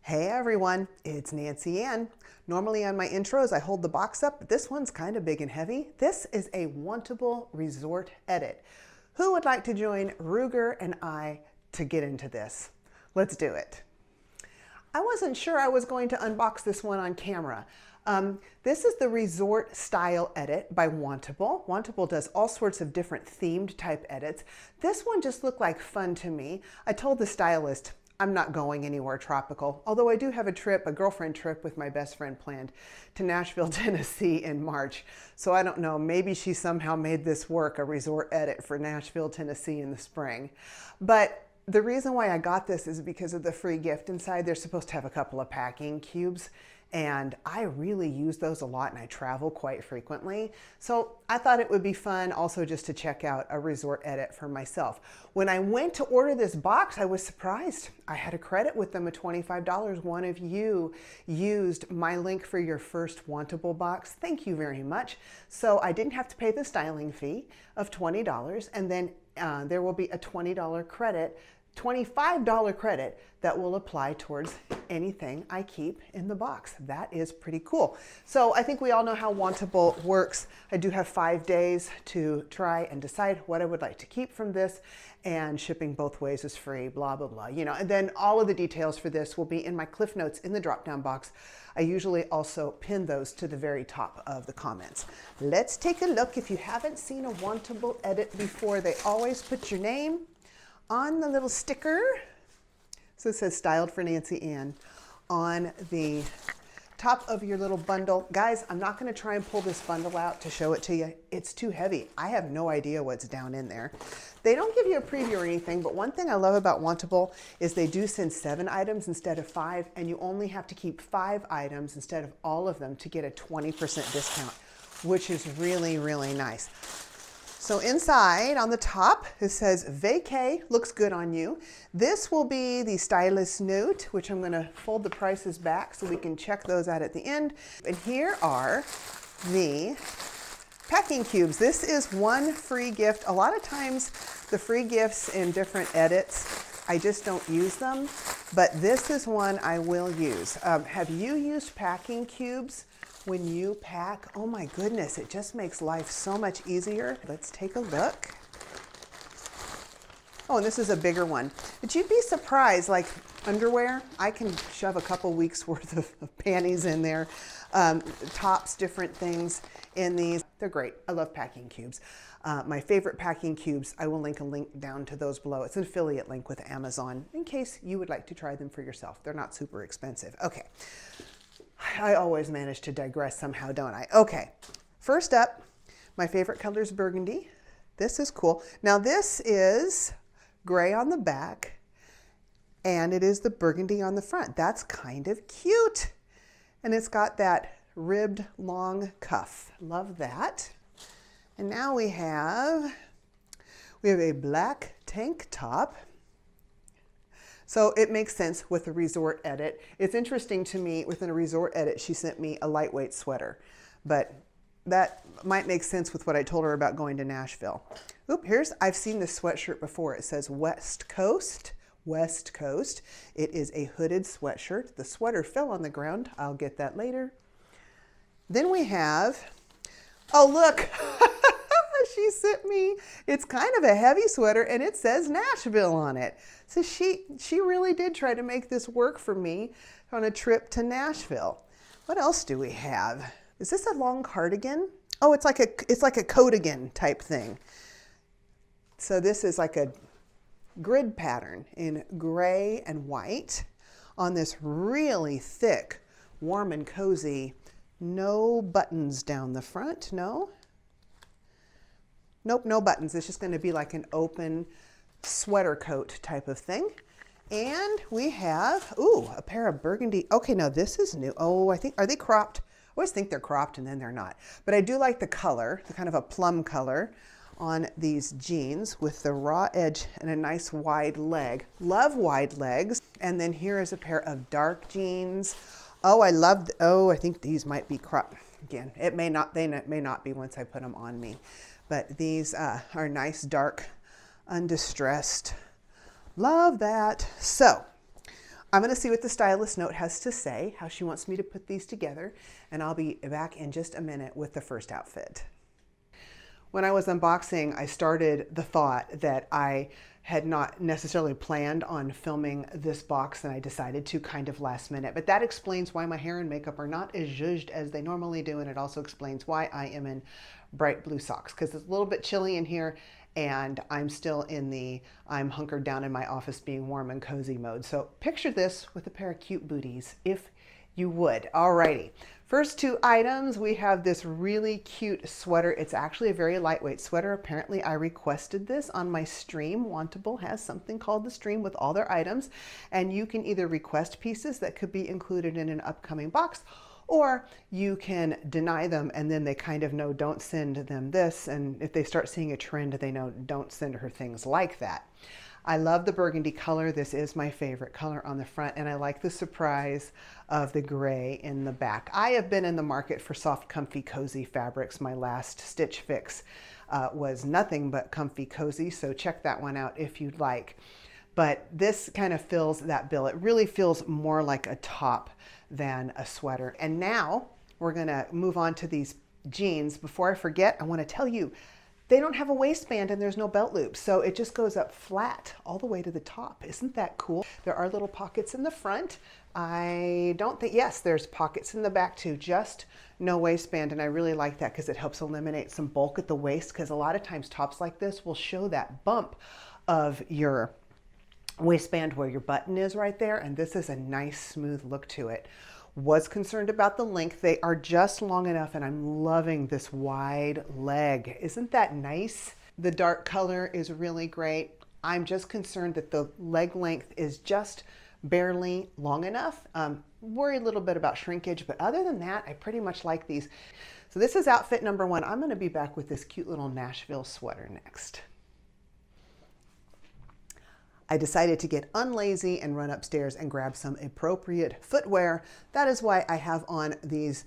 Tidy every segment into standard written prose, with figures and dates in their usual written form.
Hey everyone, it's Nancy Ann. Normally on my intros I hold the box up, but this one's kind of big and heavy. This is a Wantable Resort Edit. Who would like to join Ruger and I to get into this? Let's do it. I wasn't sure I was going to unbox this one on camera. This is the Resort Style Edit by Wantable. Wantable does all sorts of different themed type edits. This one just looked like fun to me. I told the stylist, I'm not going anywhere tropical, although I do have a girlfriend trip with my best friend planned to Nashville, Tennessee in March. So I don't know, maybe she somehow made this work, a resort edit for Nashville, Tennessee in the spring. But the reason why I got this is because of the free gift inside. They're supposed to have a couple of packing cubes, and I really use those a lot and I travel quite frequently. So I thought it would be fun also just to check out a resort edit for myself. When I went to order this box, I was surprised. I had a credit with them of $25. One of you used my link for your first Wantable box. Thank you very much. So I didn't have to pay the styling fee of $20, and then there will be a $20 credit, $25 credit that will apply towards anything I keep in the box. That is pretty cool. So I think we all know how Wantable works. I do have 5 days to try and decide what I would like to keep from this, and shipping both ways is free, blah, blah, blah. You know, and then all of the details for this will be in my Cliff Notes in the drop-down box. I usually also pin those to the very top of the comments. Let's take a look. If you haven't seen a Wantable edit before, they always put your name on the little sticker. So it says styled for Nancy Ann on the top of your little bundle. Guys, I'm not going to try and pull this bundle out to show it to you. It's too heavy. I have no idea what's down in there. They don't give you a preview or anything, but one thing I love about Wantable is they do send 7 items instead of 5, and you only have to keep 5 items instead of all of them to get a 20% discount, which is really, really nice. So inside on the top, it says VIVAIA, looks good on you. This will be the stylist note, which I'm gonna fold the prices back so we can check those out at the end. And here are the packing cubes. This is one free gift. A lot of times the free gifts in different edits, I just don't use them, but this is one I will use. Have you used packing cubes when you pack? Oh my goodness, it just makes life so much easier. Let's take a look. Oh, and this is a bigger one. But you'd be surprised, like underwear, I can shove a couple weeks worth of panties in there, tops, different things in these. They're great. I love packing cubes. My favorite packing cubes, I will link a link down to those below. It's an affiliate link with Amazon in case you would like to try them for yourself. They're not super expensive. Okay. I always manage to digress somehow, don't I? Okay, first up, my favorite color is burgundy. This is cool. Now this is gray on the back, and it is the burgundy on the front. That's kind of cute. And it's got that ribbed long cuff. Love that. And now we have a black tank top. So it makes sense with a resort edit. It's interesting to me, within a resort edit, she sent me a lightweight sweater, but that might make sense with what I told her about going to Nashville. Oop, I've seen this sweatshirt before. It says West Coast, West Coast. It is a hooded sweatshirt. The sweater fell on the ground. I'll get that later. Then we have, oh look, she sent me, it's kind of a heavy sweater and it says Nashville on it. So she really did try to make this work for me on a trip to Nashville. What else do we have? Is this a long cardigan? Oh, it's like a coatigan type thing. So this is like a grid pattern in gray and white on this really thick, warm and cozy, no buttons down the front, no? Nope, no buttons. It's just going to be like an open sweater coat type of thing. And we have, ooh, a pair of burgundy. Okay, now this is new. Oh, I think, are they cropped? I always think they're cropped and then they're not. But I do like the color, the kind of a plum color on these jeans with the raw edge and a nice wide leg. Love wide legs. And then here is a pair of dark jeans. Oh, I love, oh, I think these might be cropped. Again, they may not be once I put them on me. But these are nice, dark, undistressed. Love that. So I'm going to see what the stylist note has to say, how she wants me to put these together, and I'll be back in just a minute with the first outfit. When I was unboxing, I started the thought that I had not necessarily planned on filming this box, and I decided to kind of last minute. But that explains why my hair and makeup are not as zhuzhed as they normally do, and it also explains why I am in bright blue socks, because it's a little bit chilly in here, and I'm still in the I'm hunkered down in my office being warm and cozy mode. So picture this with a pair of cute booties, if you would. Alrighty. First two items, we have this really cute sweater. It's actually a very lightweight sweater. Apparently I requested this on my stream. Wantable has something called the stream with all their items, and you can either request pieces that could be included in an upcoming box, or you can deny them and then they kind of know don't send them this, and if they start seeing a trend, they know don't send her things like that. I love the burgundy color. This is my favorite color on the front, and I like the surprise of the gray in the back. I have been in the market for soft, comfy, cozy fabrics. My last Stitch Fix was nothing but comfy, cozy, so check that one out if you'd like. But this kind of fills that bill. It really feels more like a top than a sweater. And now we're gonna move on to these jeans. Before I forget, I wanna tell you, they don't have a waistband and there's no belt loop, so it just goes up flat all the way to the top. Isn't that cool? There are little pockets in the front. I don't think, yes, there's pockets in the back too, just no waistband, and I really like that because it helps eliminate some bulk at the waist, because a lot of times tops like this will show that bump of your waistband where your button is right there, and this is a nice smooth look to it. Was concerned about the length. They are just long enough, and I'm loving this wide leg. Isn't that nice? The dark color is really great. I'm just concerned that the leg length is just barely long enough. Worry a little bit about shrinkage, but other than that, I pretty much like these. So this is outfit number one. I'm gonna be back with this cute little Nashville sweater next. I decided to get unlazy and run upstairs and grab some appropriate footwear. That is why I have on these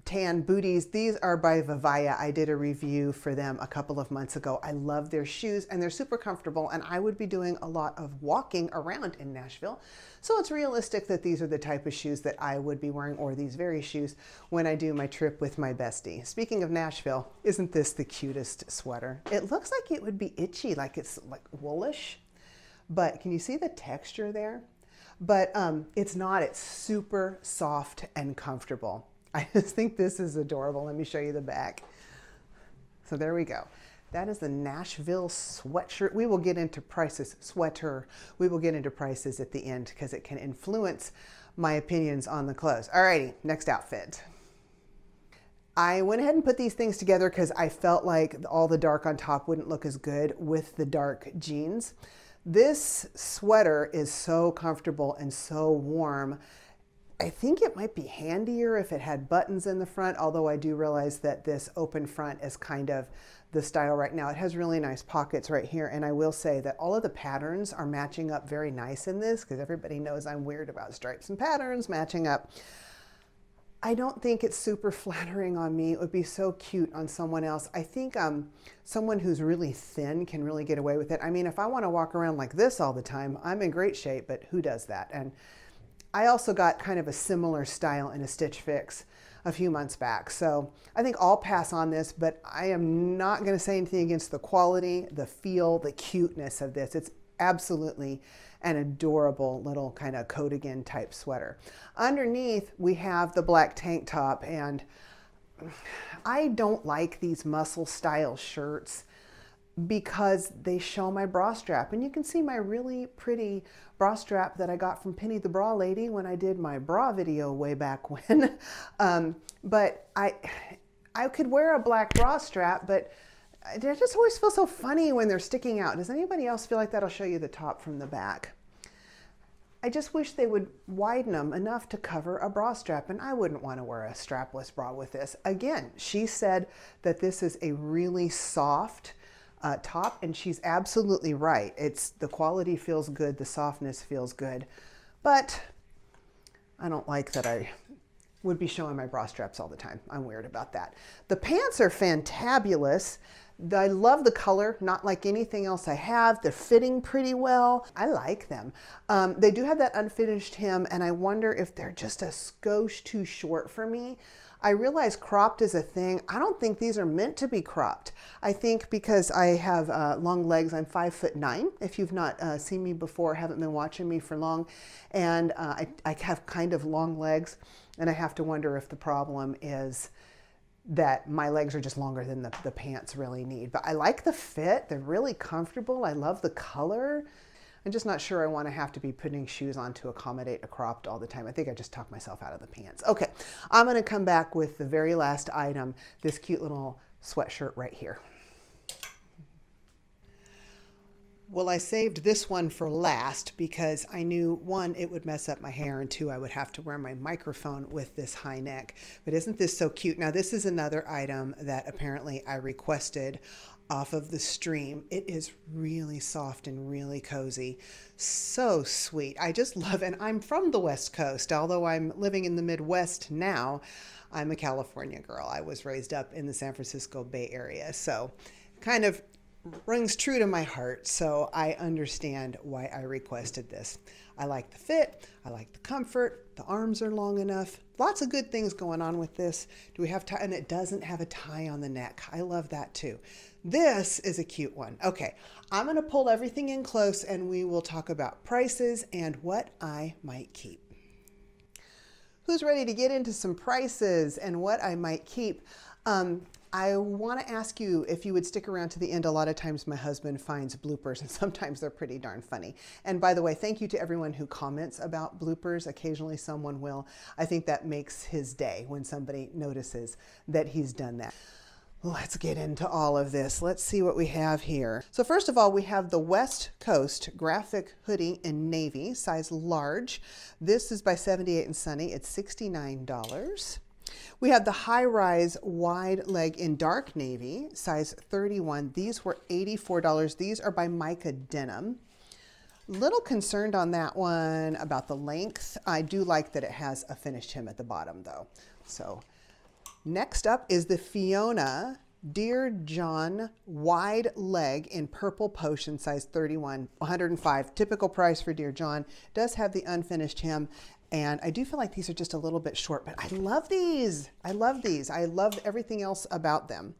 tan booties. These are by VIVAIA. I did a review for them a couple of months ago. I love their shoes and they're super comfortable, and I would be doing a lot of walking around in Nashville. So it's realistic that these are the type of shoes that I would be wearing, or these very shoes, when I do my trip with my bestie. Speaking of Nashville, isn't this the cutest sweater? It looks like it would be itchy, like it's like woolish. But can you see the texture there? But it's not, it's super soft and comfortable. I just think this is adorable. Let me show you the back. So there we go. That is the Nashville sweatshirt. We will get into prices, sweater. We will get into prices at the end because it can influence my opinions on the clothes. Alrighty, next outfit. I went ahead and put these things together because I felt like all the dark on top wouldn't look as good with the dark jeans. This sweater is so comfortable and so warm. I think it might be handier if it had buttons in the front, although I do realize that this open front is kind of the style right now. It has really nice pockets right here, and I will say that all of the patterns are matching up very nice in this, because everybody knows I'm weird about stripes and patterns matching up. I don't think it's super flattering on me. It would be so cute on someone else. I think someone who's really thin can really get away with it. I mean, if I want to walk around like this all the time, I'm in great shape, but who does that? And I also got kind of a similar style in a Stitch Fix a few months back. So I think I'll pass on this, but I am not going to say anything against the quality, the feel, the cuteness of this. It's absolutely an adorable little kind of coat-again type sweater. Underneath, we have the black tank top, and I don't like these muscle style shirts because they show my bra strap, and you can see my really pretty bra strap that I got from Penny the Bra Lady when I did my bra video way back when. But I could wear a black bra strap, but I just always feel so funny when they're sticking out. Does anybody else feel like that? I'll show you the top from the back. I just wish they would widen them enough to cover a bra strap, and I wouldn't want to wear a strapless bra with this. Again, she said that this is a really soft top, and she's absolutely right. The quality feels good, the softness feels good, but I don't like that I would be showing my bra straps all the time. I'm weird about that. The pants are fantabulous. I love the color, not like anything else I have. They're fitting pretty well. I like them. They do have that unfinished hem, and I wonder if they're just a skosh too short for me. I realize cropped is a thing. I don't think these are meant to be cropped. I think because I have long legs, I'm 5'9". If you've not seen me before, haven't been watching me for long, and I have kind of long legs, and I have to wonder if the problem is that my legs are just longer than the pants really need. But I like the fit. They're really comfortable. I love the color. I'm just not sure I want to have to be putting shoes on to accommodate a cropped all the time. I think I just talked myself out of the pants. Okay, I'm going to come back with the very last item, this cute little sweatshirt right here. Well, I saved this one for last because I knew, one, it would mess up my hair, and two, I would have to wear my microphone with this high neck. But isn't this so cute? Now, this is another item that apparently I requested off of the stream. It is really soft and really cozy. So sweet. I just love it. And I'm from the West Coast. Although I'm living in the Midwest now, I'm a California girl. I was raised up in the San Francisco Bay Area. So kind of rings true to my heart, so I understand why I requested this. I like the fit, I like the comfort, the arms are long enough, lots of good things going on with this. Do we have tie? And it doesn't have a tie on the neck. I love that too. This is a cute one. Okay, I'm going to pull everything in close and we will talk about prices and what I might keep. Who's ready to get into some prices and what I might keep? I want to ask you if you would stick around to the end. A lot of times my husband finds bloopers, and sometimes they're pretty darn funny. And by the way, thank you to everyone who comments about bloopers. Occasionally someone will. I think that makes his day when somebody notices that he's done that. Let's get into all of this. Let's see what we have here. So first of all, we have the West Coast graphic hoodie in navy, size large. This is by 78 and Sunny. It's $69. We have the high-rise wide leg in dark navy, size 31. These were $84. These are by Mica Denim. Little concerned on that one about the length. I do like that it has a finished hem at the bottom though. So next up is the Fiona Dear John wide leg in purple potion, size 31, $105. Typical price for Dear John. Does have the unfinished hem. And I do feel like these are just a little bit short, but I love these. I love these. I love everything else about them.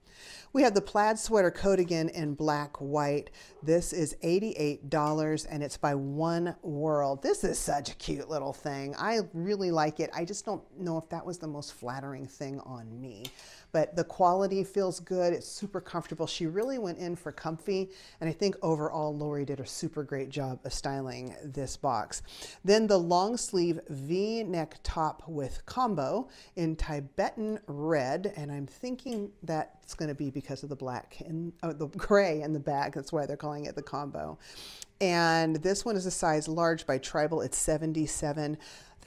We have the plaid sweater coatigan in black white. This is $88 and it's by One World. This is such a cute little thing. I really like it. I just don't know if that was the most flattering thing on me. But the quality feels good. It's super comfortable. She really went in for comfy. And I think overall, Lori did a super great job of styling this box. Then the long sleeve V-neck top with combo in Tibetan red. And I'm thinking that's going to be because of the black and the gray in the back. That's why they're calling it the combo. And this one is a size large by Tribal. It's $77.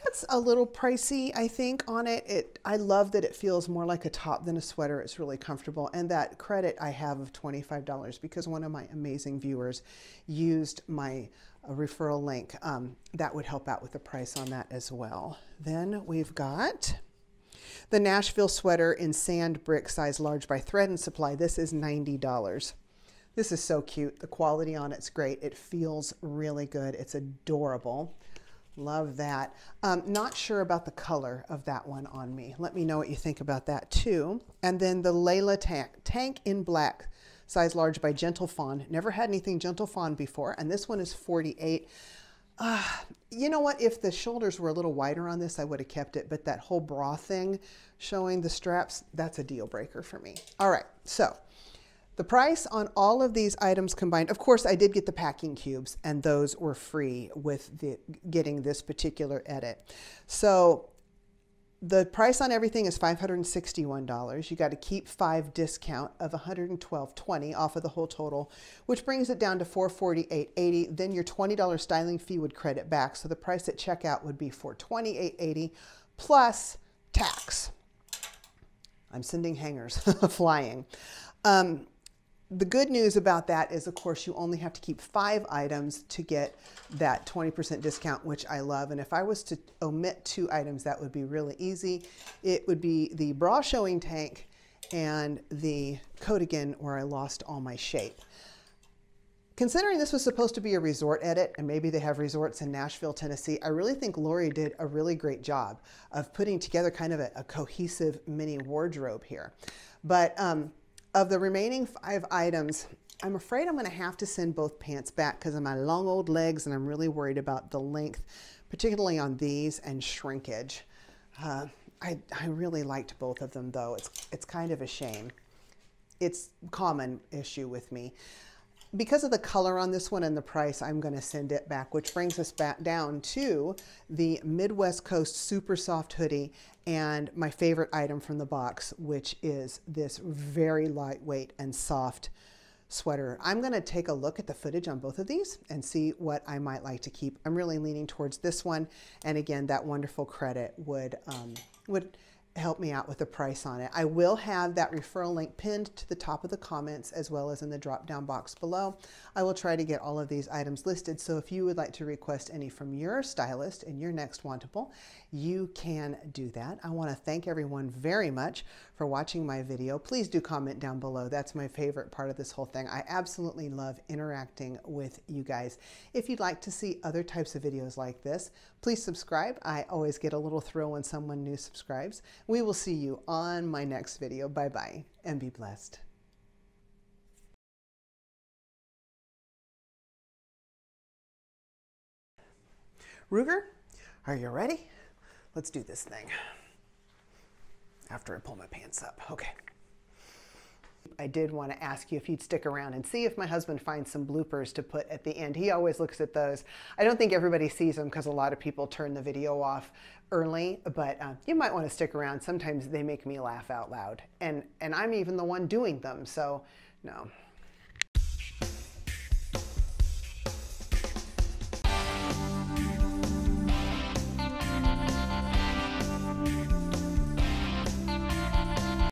That's a little pricey, I think, on it. I love that it feels more like a top than a sweater. It's really comfortable. And that credit I have of $25 because one of my amazing viewers used my referral link. That would help out with the price on that as well. Then we've got the Nashville sweater in sand brick, size large by Thread and Supply. This is $90. This is so cute. The quality on it's great. It feels really good. It's adorable. Love that. Not sure about the color of that one on me. Let me know what you think about that too. And then the Layla tank in black, size large by Gentle Fawn. Never had anything Gentle Fawn before, and this one is $48. You know what? If the shoulders were a little wider on this, I would have kept it, but that whole bra thing showing the straps, that's a deal breaker for me. All right, so the price on all of these items combined, of course, I did get the packing cubes, and those were free with getting this particular edit. So the price on everything is $561. You got to keep 5 discount of $112.20 off of the whole total, which brings it down to $448.80. Then your $20 styling fee would credit back. So the price at checkout would be $428.80 plus tax. I'm sending hangers flying. The good news about that is, of course, you only have to keep 5 items to get that 20% discount, which I love. And if I was to omit 2 items, that would be really easy. It would be the bra showing tank and the coat again where I lost all my shape. Considering this was supposed to be a resort edit, and maybe they have resorts in Nashville, Tennessee, I really think Lori did a really great job of putting together kind of a cohesive mini wardrobe here. But of the remaining 5 items, I'm afraid I'm going to have to send both pants back because of my long old legs, and I'm really worried about the length, particularly on these, and shrinkage. I really liked both of them, though. It's kind of a shame. It's a common issue with me. Because of the color on this one and the price, I'm going to send it back, which brings us back down to the Midwest Coast Super Soft Hoodie and my favorite item from the box, which is this very lightweight and soft sweater. I'm going to take a look at the footage on both of these and see what I might like to keep. I'm really leaning towards this one, and again, that wonderful credit would help me out with the price on it. I will have that referral link pinned to the top of the comments as well as in the drop down box below. I will try to get all of these items listed, so if you would like to request any from your stylist in your next Wantable, you can do that. I want to thank everyone very much for watching my video. Please do comment down below. That's my favorite part of this whole thing. I absolutely love interacting with you guys. If you'd like to see other types of videos like this, please subscribe. I always get a little thrill when someone new subscribes. We will see you on my next video. Bye-bye, and be blessed. Ruger, are you ready? Let's do this thing. After I pull my pants up. Okay. I did want to ask you if you'd stick around and see if my husband finds some bloopers to put at the end. He always looks at those. I don't think everybody sees them because a lot of people turn the video off early, but you might want to stick around. Sometimes they make me laugh out loud, and I'm even the one doing them, so no.